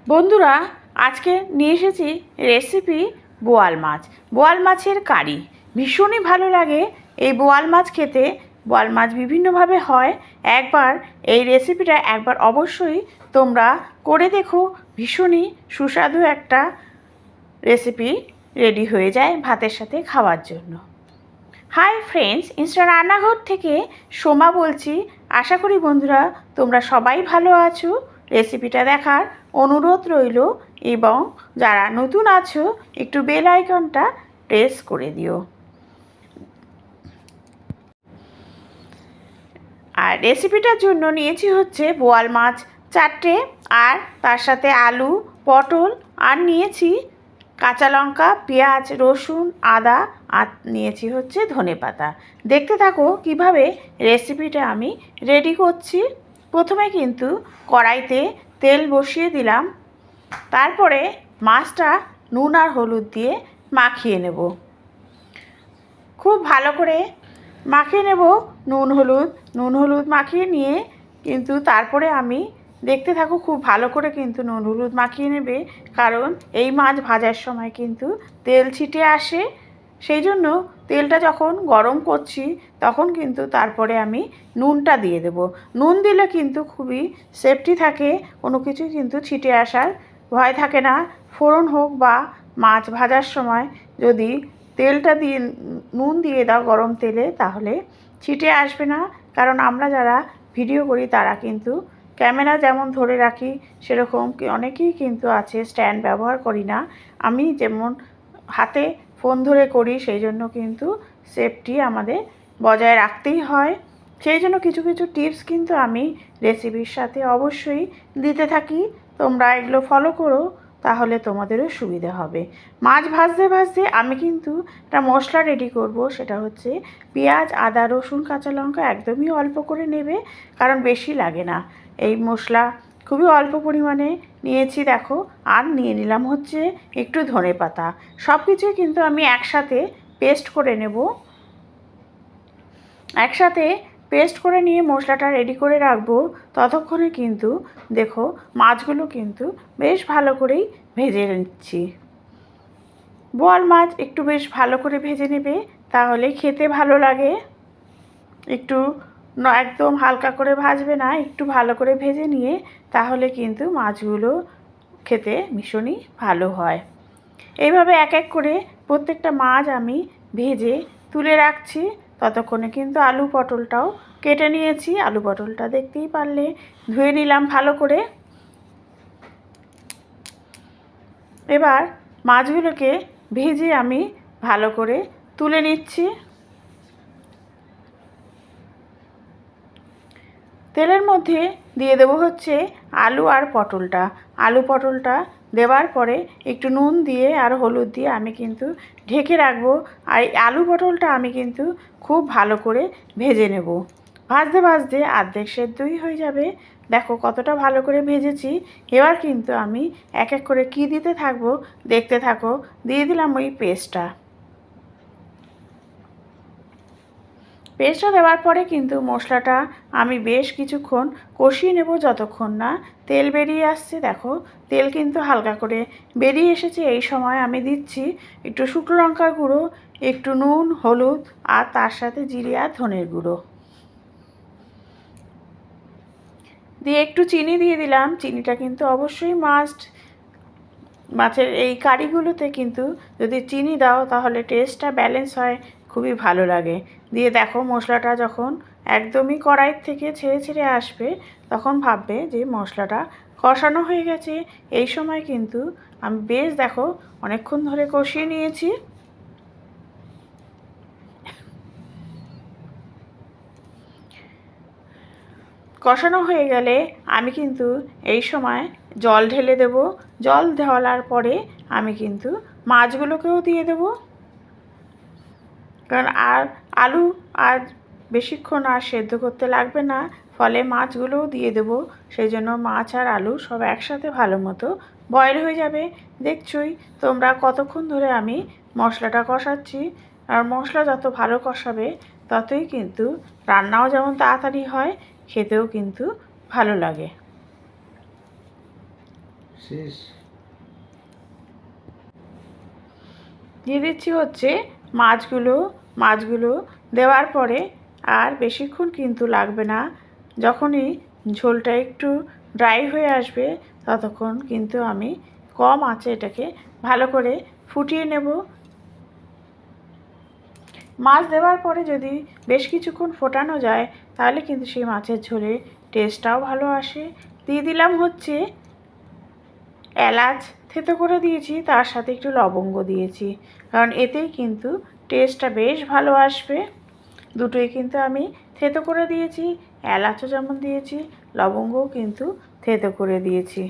বন্ধুরা, আজকে নিয়ে এসেছি রেসিপি বোয়াল মাছ। বোয়াল মাছের কারি ভীষণই ভালো লাগে। এই বোয়াল মাছ খেতে বোয়াল মাছ বিভিন্নভাবে হয়। একবার এই রেসিপিটা অবশ্যই তোমরা করে দেখো। ভীষণই সুস্বাদু একটা রেসিপি রেডি হয়ে যায় ভাতের সাথে খাওয়ার জন্য। হাই ফ্রেন্ডস, ইনস্টা রান্নাঘর থেকে সোমা বলছি। আশা করি বন্ধুরা তোমরা সবাই ভালো আছো। রেসিপিটা দেখার অনুরোধ রইল এবং যারা নতুন আছো একটু বেল আইকনটা প্রেস করে দিও। আর রেসিপিটার জন্য নিয়েছি হচ্ছে বোয়াল মাছ 4টে, আর তার সাথে আলু, পটল, আর নিয়েছি কাঁচা লঙ্কা, পেঁয়াজ, রসুন, আদা, আর নিয়েছি হচ্ছে ধনেপাতা। দেখতে থাকো কিভাবে রেসিপিটা আমি রেডি করছি। প্রথমে কিন্তু কড়াইতে তেল বসিয়ে দিলাম, তারপরে মাছটা নুন আর হলুদ দিয়ে মাখিয়ে নেব। খুব ভালো করে মাখিয়ে নেব নুন হলুদ মাখিয়ে নিয়ে কিন্তু তারপরে আমি দেখতে থাকো খুব ভালো করে কিন্তু নুন হলুদ মাখিয়ে নেবে, কারণ এই মাছ ভাজার সময় কিন্তু তেল ছিটে আসে। সেই জন্য তেলটা যখন গরম করছি তখন কিন্তু তারপরে আমি নুনটা দিয়ে দেব। নুন দিলে কিন্তু খুবই সেফটি থাকে, কোনো কিছু কিন্তু ছিটে আসার ভয় থাকে না। ফোড়ন হোক বা মাছ ভাজার সময় যদি তেলটা দিয়ে নুন দিয়ে দাও গরম তেলে, তাহলে ছিটে আসবে না। কারণ আমরা যারা ভিডিও করি তারা কিন্তু ক্যামেরা যেমন ধরে রাখি সেরকম অনেকেই কিন্তু আছে স্ট্যান্ড ব্যবহার করি না। আমি যেমন হাতে ফোন ধরে করি, সেই জন্য কিন্তু সেফটি আমাদের বজায় রাখতেই হয়। সেই জন্য কিছু কিছু টিপস কিন্তু আমি রেসিপির সাথে অবশ্যই দিতে থাকি। তোমরা এগুলো ফলো করো, তাহলে তোমাদেরও সুবিধা হবে। মাছ ভাজতে ভাজতে আমি কিন্তু একটা মশলা রেডি করব। সেটা হচ্ছে পেঁয়াজ, আদা, রসুন, কাঁচা লঙ্কা একদমই অল্প করে নেবে, কারণ বেশি লাগে না। এই মশলা খুবই অল্প পরিমাণে নিয়েছি দেখো। আর নিয়ে নিলাম হচ্ছে একটু ধনেপাতা। সব কিছুই কিন্তু আমি একসাথে পেস্ট করে নেব। একসাথে পেস্ট করে নিয়ে মশলাটা রেডি করে রাখবো। ততক্ষণে কিন্তু দেখো মাছগুলো কিন্তু বেশ ভালো করেই ভেজে নিচ্ছি। বোয়াল মাছ একটু বেশ ভালো করে ভেজে নেবে, তাহলে খেতে ভালো লাগে। একটু একদম হালকা করে ভাজবে না, একটু ভালো করে ভেজে নিয়ে তাহলে কিন্তু মাছগুলো খেতে ভীষণই ভালো হয়। এইভাবে এক এক করে প্রত্যেকটা মাছ আমি ভেজে তুলে রাখছি। ততক্ষণে কিন্তু আলু পটলটাও কেটে নিয়েছি। আলু পটলটা দেখতেই পারলে ধুয়ে নিলাম ভালো করে। এবার মাছগুলোকে ভেজে আমি ভালো করে তুলে নিচ্ছি। তেলের মধ্যে দিয়ে দেবো হচ্ছে আলু আর পটলটা। আলু পটলটা দেওয়ার পরে একটু নুন দিয়ে আর হলুদ দিয়ে আমি কিন্তু ঢেকে রাখবো। আর আলু পটলটা আমি কিন্তু খুব ভালো করে ভেজে নেব। ভাজতে ভাজতে অর্ধেক সেদ্ধই হয়ে যাবে। দেখো কতটা ভালো করে ভেজেছি। এবার কিন্তু আমি এক এক করে কী দিতে থাকবো দেখতে থাকো। দিয়ে দিলাম ওই পেস্টটা দেওয়ার পরে কিন্তু মশলাটা আমি বেশ কিছুক্ষণ কষিয়ে নেব, যতক্ষণ না তেল বেরিয়ে আসছে। দেখো তেল কিন্তু হালকা করে বেরিয়ে এসেছে। এই সময় আমি দিচ্ছি একটু শুকনো লঙ্কার গুঁড়ো, একটু নুন, হলুদ, আর তার সাথে জিরে আর ধনের গুঁড়ো দিয়ে একটু চিনি দিয়ে দিলাম। চিনিটা কিন্তু অবশ্যই মাস্ট। মাছের এই কারিগুলোতে কিন্তু যদি চিনি দাও তাহলে টেস্টটা ব্যালেন্স হয়, খুবই ভালো লাগে। দিয়ে দেখো মশলাটা যখন একদমই কড়াইয়ের থেকে ছেড়ে ছেড়ে আসবে তখন ভাববে যে মশলাটা কষানো হয়ে গেছে। এই সময় কিন্তু আমি বেশ দেখো অনেকক্ষণ ধরে কষিয়ে নিয়েছি। কষানো হয়ে গেলে আমি কিন্তু এই সময় জল ঢেলে দেব। জল ঢালার পরে আমি কিন্তু মাছগুলোকেও দিয়ে দেব, কারণ আর আলু আর বেশিক্ষণ আর সেদ্ধ করতে লাগবে না, ফলে মাছগুলোও দিয়ে দেব। সেই জন্য মাছ আর আলু সব একসাথে ভালো মতো বয়েল হয়ে যাবে। দেখছই তোমরা কতক্ষণ ধরে আমি মশলাটা কষাচ্ছি। আর মশলা যত ভালো কষাবে ততই কিন্তু রান্নাও যেমন তাড়াতাড়ি হয়, খেতেও কিন্তু ভালো লাগে। শেষ। দিয়ে দিচ্ছি হচ্ছে মাছগুলো দেওয়ার পরে আর বেশিক্ষণ কিন্তু লাগবে না। যখনই ঝোলটা একটু ড্রাই হয়ে আসবে ততক্ষণ কিন্তু আমি কম আঁচে এটাকে ভালো করে ফুটিয়ে নেব। মাছ দেওয়ার পরে যদি বেশ কিছুক্ষণ ফোটানো যায় তাহলে কিন্তু সেই মাছের ঝোলের টেস্টটাও ভালো আসে। দিয়ে দিলাম হচ্ছে এলাচ থেতো করে দিয়েছি, তার সাথে একটু লবঙ্গ দিয়েছি, কারণ এতেই কিন্তু টেস্টটা বেশ ভালো আসবে। দুটোই কিন্তু আমি থেতো করে দিয়েছি, এলাচও যেমন দিয়েছি, লবঙ্গও কিন্তু থেতো করে দিয়েছি।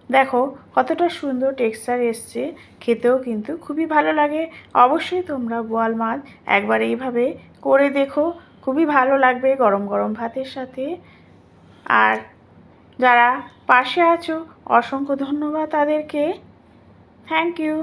দেখো কতটা সুন্দর টেক্সচার এসছে, খেতেও কিন্তু খুবই ভালো লাগে। অবশ্যই তোমরা বোয়াল মাছ একবার এইভাবে করে দেখো, খুবই ভালো লাগবে গরম গরম ভাতের সাথে। আর যারা পাশে আছো অসংখ্য ধন্যবাদ তাদেরকে। Thank you.